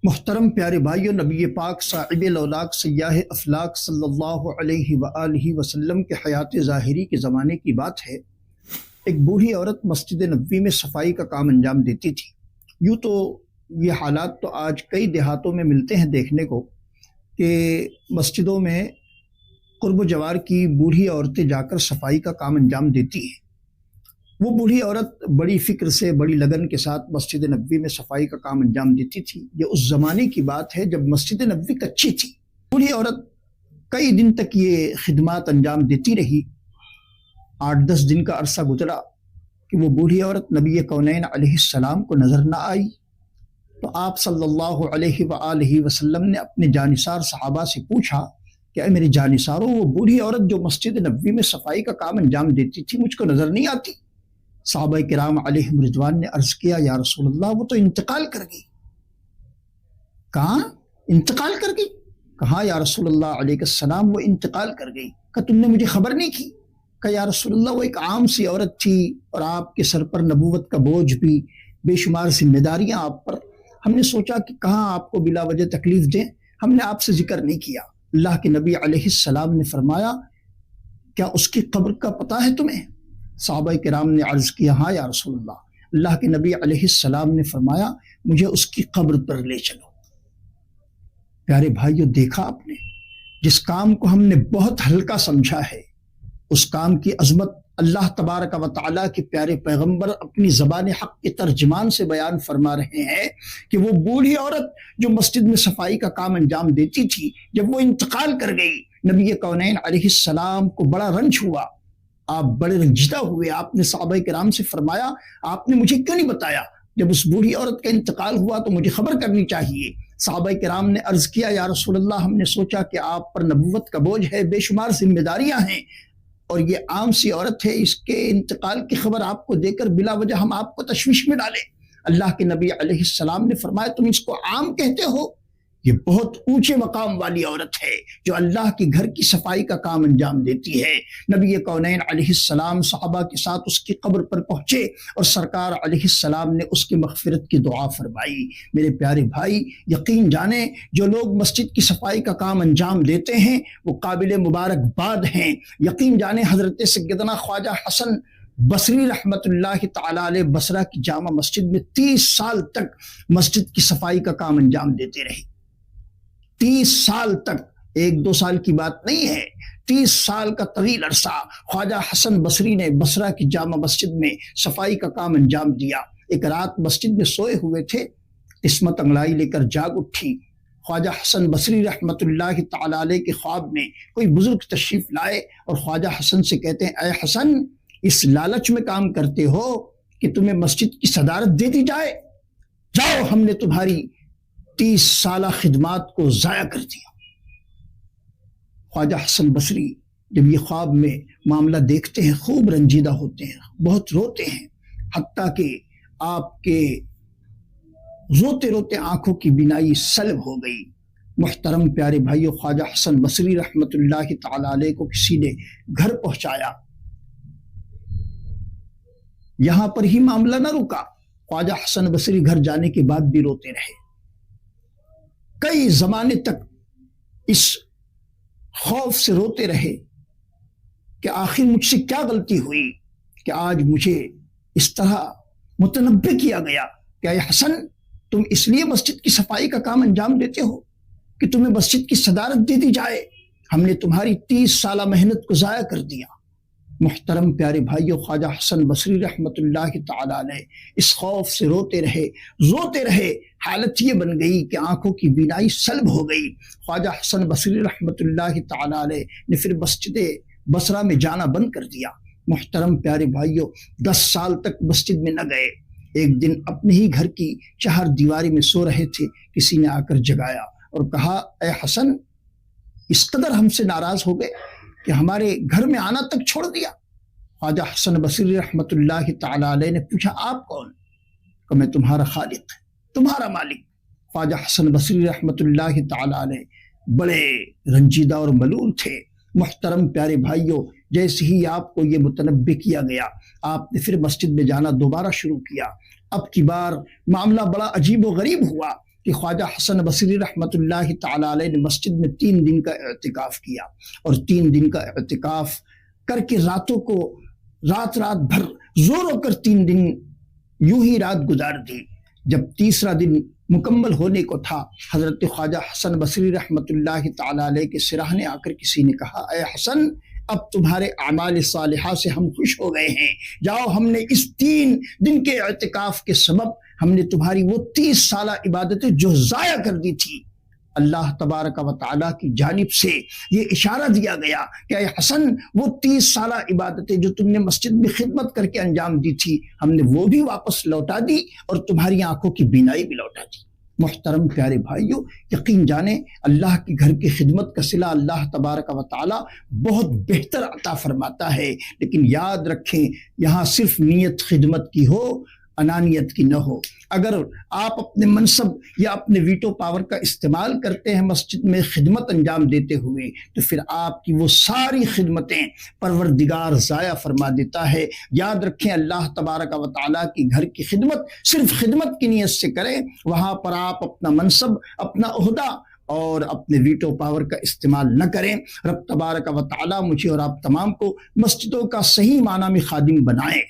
محترم پیارے بھائیوں، نبی پاک صاحب الاولاق سیاح افلاق صلی اللہ علیہ وآلہ وسلم کے حیات ظاہری کے زمانے کی بات ہے۔ ایک بوڑھی عورت مسجد نبوی میں صفائی کا کام انجام دیتی تھی۔ یوں تو یہ حالات تو آج کئی دیہاتوں میں ملتے ہیں دیکھنے کو کہ مسجدوں میں قرب و جوار کی بوڑھی عورتیں جا کر صفائی کا کام انجام دیتی ہیں۔ وہ بوڑھی عورت بڑی فکر سے، بڑی لگن کے ساتھ مسجد نبوی میں صفائی کا کام انجام دیتی تھی۔ یہ اس زمانے کی بات ہے جب مسجد نبوی کچی تھی۔ بوڑھی عورت کئی دن تک یہ خدمات انجام دیتی رہی۔ 8-10 دن کا عرصہ گزرا کہ وہ بوڑھی عورت نبی کونین علیہ السلام کو نظر نہ آئی، تو آپ صلی اللہ علیہ وآلہ وسلم نے اپنے جانثار صحابہ سے پوچھا کہ اے میرے جانثاروں، وہ بوڑھی عورت جو مسجد نبوی میں صفائی کا کام انجام دیتی تھی مجھ کو نظر نہیں آتی۔ صحابہ کرام علیہم رضوان نے عرض کیا، یا رسول اللہ وہ تو انتقال کر گئی۔ کہاں انتقال کر گئی؟ کہا یا رسول اللہ علیہ السلام وہ انتقال کر گئی۔ کہ تم نے مجھے خبر نہیں کی؟ کہ یا رسول اللہ وہ ایک عام سی عورت تھی اور آپ کے سر پر نبوت کا بوجھ بھی، بے شمار ذمہ داریاں آپ پر، ہم نے سوچا کہ کہاں آپ کو بلا وجہ تکلیف دیں، ہم نے آپ سے ذکر نہیں کیا۔ اللہ کے نبی علیہ السلام نے فرمایا، کیا اس کی قبر کا پتہ ہے تمہیں؟ صحابہ کرام نے عرض کیا، ہاں یا رسول اللہ۔ اللہ کے نبی علیہ السلام نے فرمایا، مجھے اس کی قبر پر لے چلو۔ پیارے بھائیو، دیکھا آپ نے، جس کام کو ہم نے بہت ہلکا سمجھا ہے، اس کام کی عظمت اللہ تبارک و تعالیٰ کے پیارے پیغمبر اپنی زبان حق کے ترجمان سے بیان فرما رہے ہیں کہ وہ بوڑھی عورت جو مسجد میں صفائی کا کام انجام دیتی تھی، جب وہ انتقال کر گئی، نبی کونین علیہ السلام کو بڑا رنج ہوا، آپ بڑے رنجیدہ ہوئے۔ آپ نے صحابہ کرام سے فرمایا، آپ نے مجھے کیوں نہیں بتایا؟ جب اس بوڑھی عورت کا انتقال ہوا تو مجھے خبر کرنی چاہیے۔ صحابہ کرام نے عرض کیا، یا رسول اللہ ہم نے سوچا کہ آپ پر نبوت کا بوجھ ہے، بے شمار ذمہ داریاں ہیں، اور یہ عام سی عورت ہے، اس کے انتقال کی خبر آپ کو دے کر بلا وجہ ہم آپ کو تشویش میں ڈالیں۔ اللہ کے نبی علیہ السلام نے فرمایا، تم اس کو عام کہتے ہو؟ یہ بہت اونچے مقام والی عورت ہے جو اللہ کے گھر کی صفائی کا کام انجام دیتی ہے۔ نبی کونین علیہ السلام صحابہ کے ساتھ اس کی قبر پر پہنچے اور سرکار علیہ السلام نے اس کی مغفرت کی دعا فرمائی۔ میرے پیارے بھائی، یقین جانیں جو لوگ مسجد کی صفائی کا کام انجام دیتے ہیں وہ قابل مبارکباد ہیں۔ یقین جانیں حضرت سیدنا خواجہ حسن بصری رحمت اللہ تعالیٰ علیہ بصرہ کی جامع مسجد میں 30 سال تک مسجد کی صفائی کا کام انجام دیتے رہے۔ 30 سال تک، 1-2 سال کی بات نہیں ہے، 30 سال کا طویل عرصہ خواجہ حسن بصری نے بصرہ کی جامع مسجد میں صفائی کا کام انجام دیا۔ ایک رات مسجد میں سوئے ہوئے تھے، قسمت انگڑائی لے کر جاگ اٹھی۔ خواجہ حسن بصری رحمت اللہ تعالیٰ علیہ کے خواب میں کوئی بزرگ تشریف لائے اور خواجہ حسن سے کہتے ہیں، اے حسن، اس لالچ میں کام کرتے ہو کہ تمہیں مسجد کی صدارت دے دی جائے؟ جاؤ، ہم نے تمہاری 30 سالہ خدمات کو ضائع کر دیا۔ خواجہ حسن بصری جب یہ خواب میں معاملہ دیکھتے ہیں خوب رنجیدہ ہوتے ہیں، بہت روتے ہیں، حتیٰ کہ آپ کے روتے روتے آنکھوں کی بینائی سلب ہو گئی۔ محترم پیارے بھائیو، خواجہ حسن بصری رحمت اللہ تعالی علیہ کو کسی نے گھر پہنچایا۔ یہاں پر ہی معاملہ نہ رکا، خواجہ حسن بصری گھر جانے کے بعد بھی روتے رہے۔ کئی زمانے تک اس خوف سے روتے رہے کہ آخر مجھ سے کیا غلطی ہوئی کہ آج مجھے اس طرح متنبہ کیا گیا کہ اے حسن، تم اس لیے مسجد کی صفائی کا کام انجام دیتے ہو کہ تمہیں مسجد کی صدارت دے دی جائے؟ ہم نے تمہاری 30 سالہ محنت کو ضائع کر دیا۔ محترم پیارے بھائیو، خواجہ حسن بصری رحمت اللہ تعالی علیہ اس خوف سے روتے رہے، حالت یہ بن گئی کہ آنکھوں کی بینائی سلب ہو گئی۔ خواجہ حسن بصری رحمت اللہ تعالی علیہ نے پھر مسجد بصرہ میں جانا بند کر دیا۔ محترم پیارے بھائیو، 10 سال تک مسجد میں نہ گئے۔ ایک دن اپنے ہی گھر کی چہار دیواری میں سو رہے تھے، کسی نے آ کر جگایا اور کہا، اے حسن، اس قدر ہم سے ناراض ہو گئے کہ ہمارے گھر میں آنا تک چھوڑ دیا؟ خواجہ حسن بصری رحمت اللہ تعالی علیہ نے پوچھا، آپ کون؟ کہ میں تمہارا خالق، تمہارا مالک۔ خواجہ حسن بصری رحمت اللہ تعالی علیہ بڑے رنجیدہ اور ملول تھے۔ محترم پیارے بھائیوں، جیسے ہی آپ کو یہ متنبہ کیا گیا، آپ نے پھر مسجد میں جانا دوبارہ شروع کیا۔ اب کی بار معاملہ بڑا عجیب و غریب ہوا کہ خواجہ حسن بصری رحمۃ اللہ تعالی علیہ نے مسجد میں 3 دن کا اعتکاف کیا، اور 3 دن کا اعتکاف کر کے راتوں کو رات بھر زوروں کر 3 دن یوں ہی رات گزار دی۔ جب تیسرا دن مکمل ہونے کو تھا، حضرت خواجہ حسن بصری رحمۃ اللہ تعالی علیہ کے سراہنے آ کر کسی نے کہا، اے حسن، اب تمہارے اعمال صالحہ سے ہم خوش ہو گئے ہیں، جاؤ، ہم نے اس 3 دن کے اعتکاف کے سبب ہم نے تمہاری وہ 30 سالہ عبادتیں جو ضائع کر دی تھی، اللہ تبارک و تعالیٰ کی جانب سے یہ اشارہ دیا گیا کہ اے حسن، وہ 30 سالہ عبادتیں جو تم نے مسجد میں خدمت کر کے انجام دی تھی، ہم نے وہ بھی واپس لوٹا دی اور تمہاری آنکھوں کی بینائی بھی لوٹا دی۔ محترم پیارے بھائیوں، یقین جانیں اللہ کے گھر کی خدمت کا صلہ اللہ تبارک و تعالیٰ بہت بہتر عطا فرماتا ہے، لیکن یاد رکھیں یہاں صرف نیت خدمت کی ہو، انانیت کی نہ ہو۔ اگر آپ اپنے منصب یا اپنے ویٹو پاور کا استعمال کرتے ہیں مسجد میں خدمت انجام دیتے ہوئے، تو پھر آپ کی وہ ساری خدمتیں پروردگار ضائع فرما دیتا ہے۔ یاد رکھیں اللہ تبارک و تعالیٰ کی گھر کی خدمت صرف خدمت کی نیت سے کریں، وہاں پر آپ اپنا منصب، اپنا عہدہ اور اپنے ویٹو پاور کا استعمال نہ کریں۔ رب تبارک و تعالیٰ مجھے اور آپ تمام کو مسجدوں کا صحیح معنی میں خادم بنائیں۔